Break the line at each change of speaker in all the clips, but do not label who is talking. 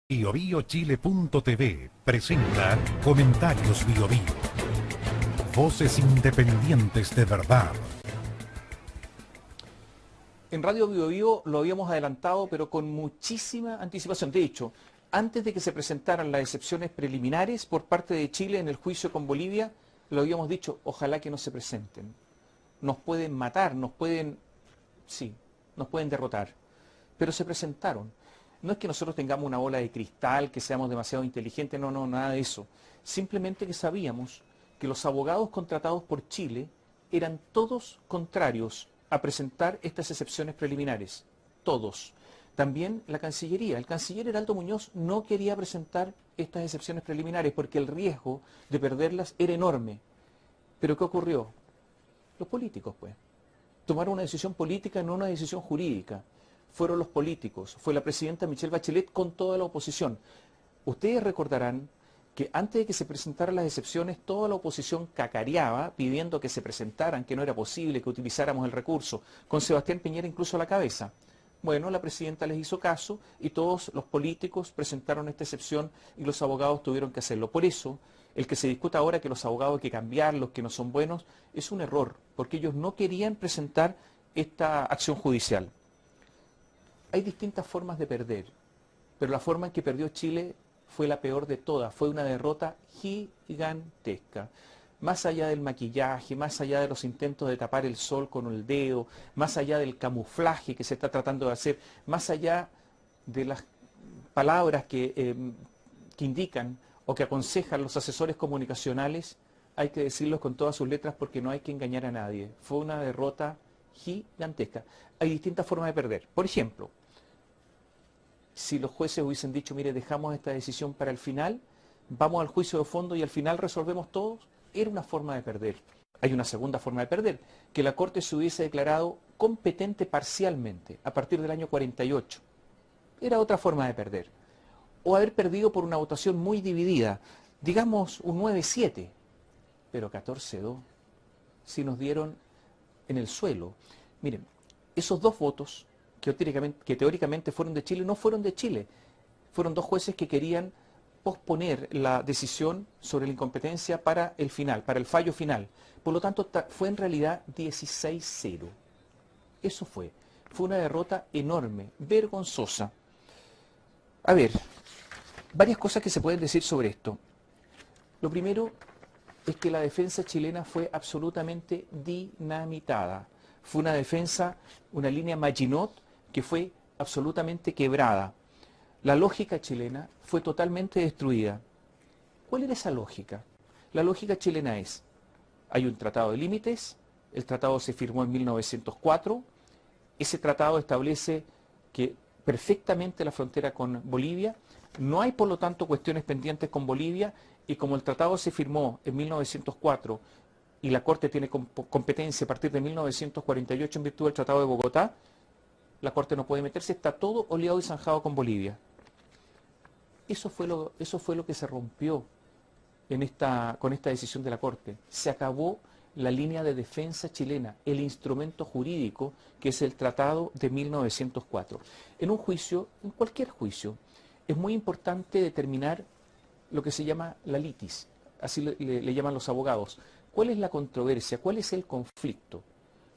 BioBioChile.tv presenta Comentarios BioBio. Voces independientes de verdad.
En Radio Bio Bio lo habíamos adelantado, pero con muchísima anticipación. De hecho, antes de que se presentaran las excepciones preliminares por parte de Chile en el juicio con Bolivia, lo habíamos dicho, ojalá que no se presenten. Nos pueden matar, nos pueden derrotar. Pero se presentaron. No es que nosotros tengamos una bola de cristal, que seamos demasiado inteligentes, no, nada de eso. Simplemente que sabíamos que los abogados contratados por Chile eran todos contrarios a presentar estas excepciones preliminares. Todos. También la Cancillería. El canciller Heraldo Muñoz no quería presentar estas excepciones preliminares porque el riesgo de perderlas era enorme. ¿Pero qué ocurrió? Los políticos, pues. Tomaron una decisión política, no una decisión jurídica. Fueron los políticos, fue la presidenta Michelle Bachelet con toda la oposición. Ustedes recordarán que antes de que se presentaran las excepciones, toda la oposición cacareaba pidiendo que se presentaran, que no era posible que utilizáramos el recurso, con Sebastián Piñera incluso a la cabeza. Bueno, la presidenta les hizo caso y todos los políticos presentaron esta excepción y los abogados tuvieron que hacerlo. Por eso, el que se discuta ahora que los abogados hay que cambiarlos, que no son buenos, es un error, porque ellos no querían presentar esta acción judicial. Hay distintas formas de perder, pero la forma en que perdió Chile fue la peor de todas, fue una derrota gigantesca. Más allá del maquillaje, más allá de los intentos de tapar el sol con el dedo, más allá del camuflaje que se está tratando de hacer, más allá de las palabras que indican o que aconsejan los asesores comunicacionales, hay que decirlos con todas sus letras porque no hay que engañar a nadie. Fue una derrota gigantesca. Hay distintas formas de perder. Por ejemplo, si los jueces hubiesen dicho, mire, dejamos esta decisión para el final, vamos al juicio de fondo y al final resolvemos todos, era una forma de perder. Hay una segunda forma de perder, que la Corte se hubiese declarado competente parcialmente a partir del año 48. Era otra forma de perder. O haber perdido por una votación muy dividida, digamos un 9-7, pero 14-2, si nos dieron en el suelo. Miren, esos dos votos que teóricamente fueron de Chile, no fueron de Chile. Fueron dos jueces que querían posponer la decisión sobre la incompetencia para el final, para el fallo final. Por lo tanto, fue en realidad 16-0. Eso fue. Fue una derrota enorme, vergonzosa. A ver, varias cosas que se pueden decir sobre esto. Lo primero es que la defensa chilena fue absolutamente dinamitada. Fue una defensa, una línea Maginot que fue absolutamente quebrada. La lógica chilena fue totalmente destruida. ¿Cuál era esa lógica? La lógica chilena es, hay un tratado de límites, el tratado se firmó en 1904, ese tratado establece que perfectamente la frontera con Bolivia, no hay por lo tanto cuestiones pendientes con Bolivia, y como el tratado se firmó en 1904 y la Corte tiene competencia a partir de 1948 en virtud del Tratado de Bogotá, la Corte no puede meterse, está todo oleado y zanjado con Bolivia. Eso fue lo que se rompió con esta decisión de la Corte. Se acabó la línea de defensa chilena, el instrumento jurídico que es el Tratado de 1904. En un juicio, en cualquier juicio, es muy importante determinar lo que se llama la litis, así le llaman los abogados. ¿Cuál es la controversia? ¿Cuál es el conflicto?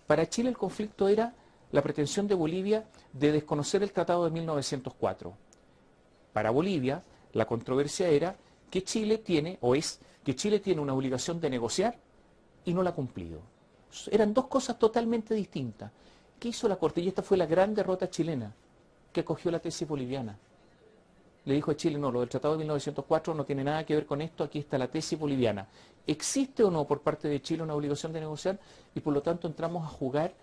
Para Chile el conflicto era la pretensión de Bolivia de desconocer el Tratado de 1904. Para Bolivia, la controversia era que Chile tiene una obligación de negociar y no la ha cumplido. Eran dos cosas totalmente distintas. ¿Qué hizo la Corte? Y esta fue la gran derrota chilena, que acogió la tesis boliviana. Le dijo a Chile, no, lo del Tratado de 1904 no tiene nada que ver con esto, aquí está la tesis boliviana. ¿Existe o no por parte de Chile una obligación de negociar? Y por lo tanto entramos a jugar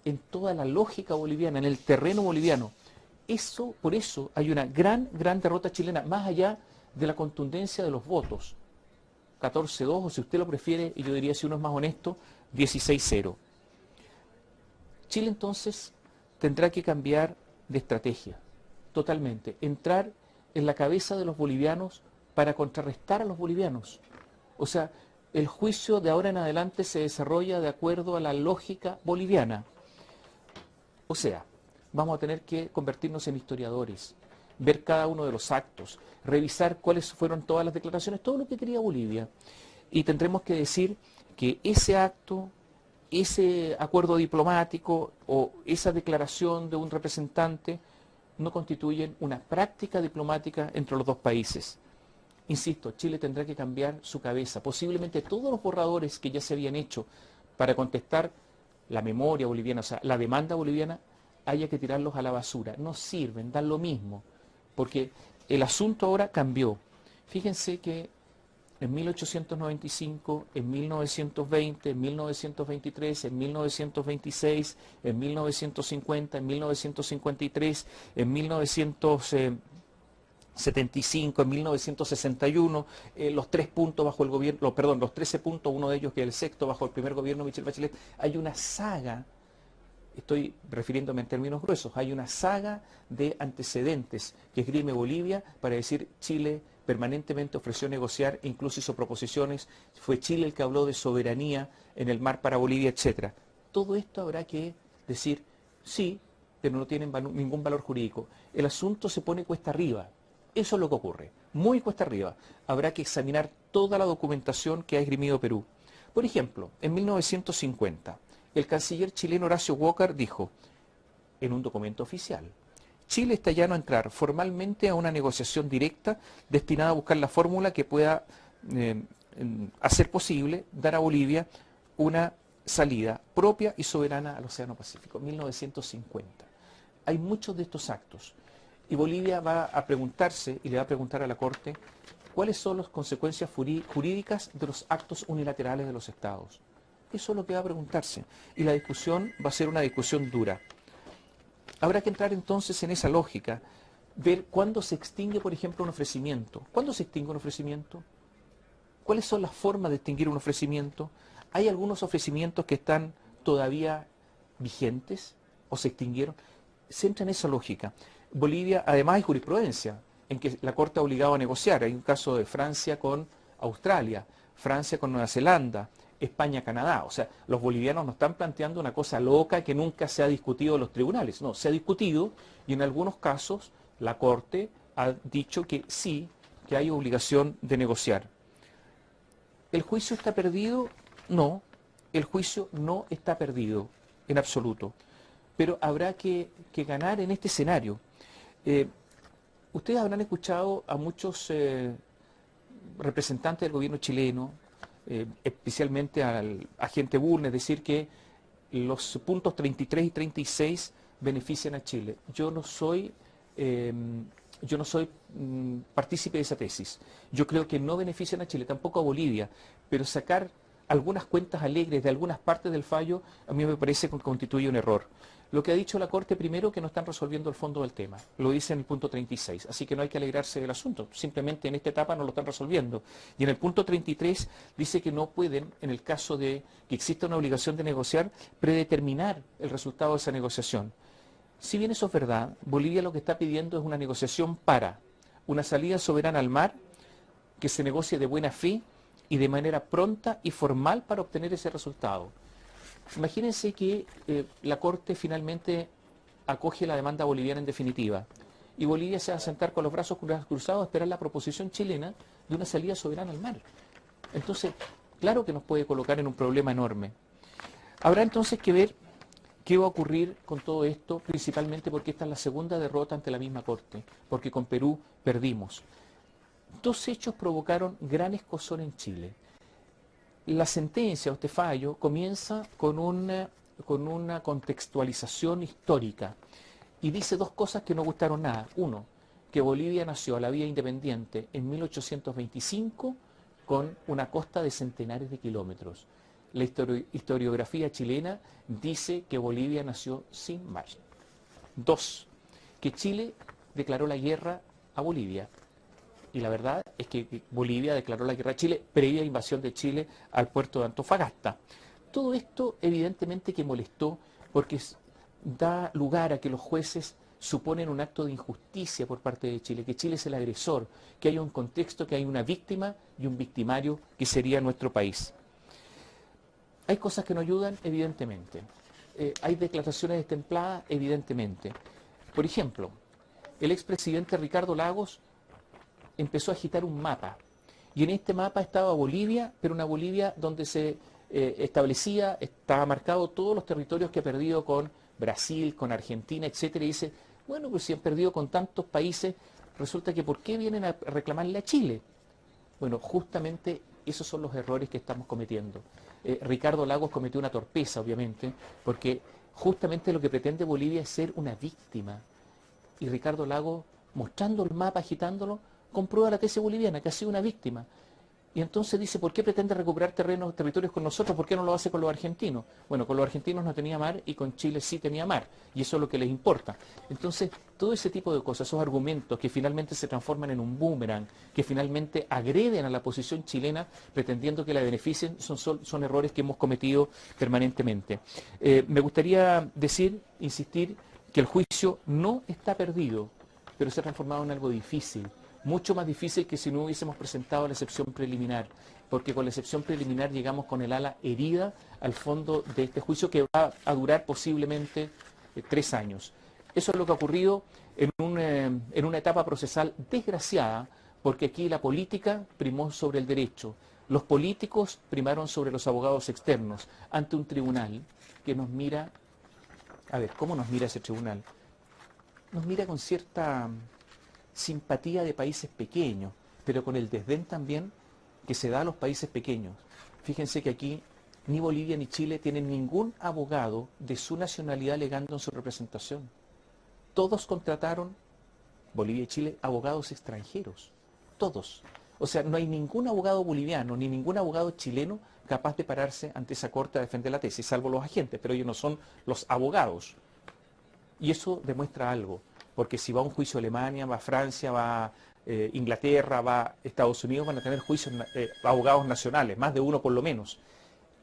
en toda la lógica boliviana, en el terreno boliviano. Por eso hay una gran derrota chilena, más allá de la contundencia de los votos. 14-2, o si usted lo prefiere, y yo diría, si uno es más honesto, 16-0. Chile entonces tendrá que cambiar de estrategia, totalmente. Entrar en la cabeza de los bolivianos para contrarrestar a los bolivianos. O sea, el juicio de ahora en adelante se desarrolla de acuerdo a la lógica boliviana. O sea, vamos a tener que convertirnos en historiadores. ver cada uno de los actos, revisar cuáles fueron todas las declaraciones, todo lo que quería Bolivia. Y tendremos que decir que ese acto, ese acuerdo diplomático o esa declaración de un representante no constituyen una práctica diplomática entre los dos países. Insisto, Chile tendrá que cambiar su cabeza. Posiblemente todos los borradores que ya se habían hecho para contestar la memoria boliviana, o sea, la demanda boliviana, haya que tirarlos a la basura. No sirven, dan lo mismo, porque el asunto ahora cambió. Fíjense que en 1895, en 1920, en 1923, en 1926, en 1950, en 1953, en 1975, en 1961, los 3 puntos bajo el gobierno, perdón, los 13 puntos, uno de ellos que es el sexto bajo el primer gobierno de Michelle Bachelet, hay una saga, estoy refiriéndome en términos gruesos, hay una saga de antecedentes que esgrime Bolivia para decir Chile permanentemente ofreció negociar, incluso hizo proposiciones, fue Chile el que habló de soberanía en el mar para Bolivia, etc. Todo esto habrá que decir sí, pero no tienen ningún valor jurídico. El asunto se pone cuesta arriba. Eso es lo que ocurre, muy cuesta arriba. Habrá que examinar toda la documentación que ha esgrimido Perú. Por ejemplo, en 1950, el canciller chileno Horacio Walker dijo, en un documento oficial, Chile está llano a entrar formalmente a una negociación directa destinada a buscar la fórmula que pueda hacer posible dar a Bolivia una salida propia y soberana al Océano Pacífico. 1950. Hay muchos de estos actos. Y Bolivia va a preguntarse, y le va a preguntar a la Corte, cuáles son las consecuencias jurídicas de los actos unilaterales de los Estados. Eso es lo que va a preguntarse. Y la discusión va a ser una discusión dura. Habrá que entrar entonces en esa lógica, ver cuándo se extingue, por ejemplo, un ofrecimiento. ¿Cuándo se extingue un ofrecimiento? ¿Cuáles son las formas de extinguir un ofrecimiento? ¿Hay algunos ofrecimientos que están todavía vigentes o se extinguieron? Se entra en esa lógica. Bolivia, además, hay jurisprudencia en que la Corte ha obligado a negociar. Hay un caso de Francia con Australia, Francia con Nueva Zelanda, España, Canadá. O sea, los bolivianos no están planteando una cosa loca que nunca se ha discutido en los tribunales. No, se ha discutido y en algunos casos la Corte ha dicho que sí, que hay obligación de negociar. ¿El juicio está perdido? No, el juicio no está perdido en absoluto. Pero habrá que ganar en este escenario. Ustedes habrán escuchado a muchos representantes del gobierno chileno, especialmente al agente Bulnes, decir que los puntos 33 y 36 benefician a Chile. Yo no soy partícipe de esa tesis. Yo creo que no benefician a Chile, tampoco a Bolivia, pero sacar algunas cuentas alegres de algunas partes del fallo a mí me parece que constituye un error. Lo que ha dicho la Corte primero, que no están resolviendo el fondo del tema, lo dice en el punto 36, así que no hay que alegrarse del asunto, simplemente en esta etapa no lo están resolviendo. Y en el punto 33 dice que no pueden, en el caso de que exista una obligación de negociar, predeterminar el resultado de esa negociación. Si bien eso es verdad, Bolivia lo que está pidiendo es una negociación para una salida soberana al mar, que se negocie de buena fe y de manera pronta y formal para obtener ese resultado. Imagínense que la Corte finalmente acoge la demanda boliviana en definitiva y Bolivia se va a sentar con los brazos cruzados a esperar la proposición chilena de una salida soberana al mar. Entonces, claro que nos puede colocar en un problema enorme. Habrá entonces que ver qué va a ocurrir con todo esto, principalmente porque esta es la segunda derrota ante la misma Corte, porque con Perú perdimos. Dos hechos provocaron gran escozor en Chile. La sentencia o este fallo comienza con una contextualización histórica y dice dos cosas que no gustaron nada. Uno, que Bolivia nació a la vía independiente en 1825 con una costa de centenares de kilómetros. La historiografía chilena dice que Bolivia nació sin mar. Dos, que Chile declaró la guerra a Bolivia. Y la verdad es que Bolivia declaró la guerra a Chile previa invasión de Chile al puerto de Antofagasta. Todo esto evidentemente que molestó porque da lugar a que los jueces suponen un acto de injusticia por parte de Chile, que Chile es el agresor, que hay un contexto, que hay una víctima y un victimario que sería nuestro país. Hay cosas que no ayudan, evidentemente. Hay declaraciones destempladas, evidentemente. Por ejemplo, el expresidente Ricardo Lagos empezó a agitar un mapa. Y en este mapa estaba Bolivia, pero una Bolivia donde se establecía, estaba marcado todos los territorios que ha perdido con Brasil, con Argentina, etcétera. Y dice, bueno, pues si han perdido con tantos países, resulta que ¿por qué vienen a reclamarle a Chile? Bueno, justamente esos son los errores que estamos cometiendo. Ricardo Lagos cometió una torpeza, obviamente, porque justamente lo que pretende Bolivia es ser una víctima. Y Ricardo Lagos, mostrando el mapa, agitándolo, comprueba la tesis boliviana, que ha sido una víctima. Y entonces dice, ¿por qué pretende recuperar territorios con nosotros? ¿Por qué no lo hace con los argentinos? Bueno, con los argentinos no tenía mar y con Chile sí tenía mar. Y eso es lo que les importa. Entonces, todo ese tipo de cosas, esos argumentos que finalmente se transforman en un boomerang, que finalmente agreden a la posición chilena pretendiendo que la beneficien, son errores que hemos cometido permanentemente. Me gustaría decir, insistir, que el juicio no está perdido, pero se ha transformado en algo difícil. Mucho más difícil que si no hubiésemos presentado la excepción preliminar, porque con la excepción preliminar llegamos con el ala herida al fondo de este juicio que va a durar posiblemente 3 años. Eso es lo que ha ocurrido en una etapa procesal desgraciada, porque aquí la política primó sobre el derecho. Los políticos primaron sobre los abogados externos ante un tribunal que nos mira. A ver, ¿cómo nos mira ese tribunal? Nos mira con cierta simpatía de países pequeños, pero con el desdén también que se da a los países pequeños. Fíjense que aquí ni Bolivia ni Chile tienen ningún abogado de su nacionalidad alegando en su representación. Todos contrataron, Bolivia y Chile, abogados extranjeros. Todos. O sea, no hay ningún abogado boliviano ni ningún abogado chileno capaz de pararse ante esa corte a defender la tesis, salvo los agentes, pero ellos no son los abogados. Y eso demuestra algo. Porque si va a un juicio a Alemania, va a Francia, va a Inglaterra, va a Estados Unidos, van a tener juicios abogados nacionales, más de uno por lo menos.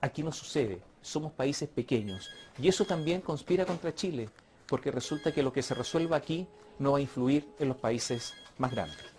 Aquí no sucede, somos países pequeños. Y eso también conspira contra Chile, porque resulta que lo que se resuelva aquí no va a influir en los países más grandes.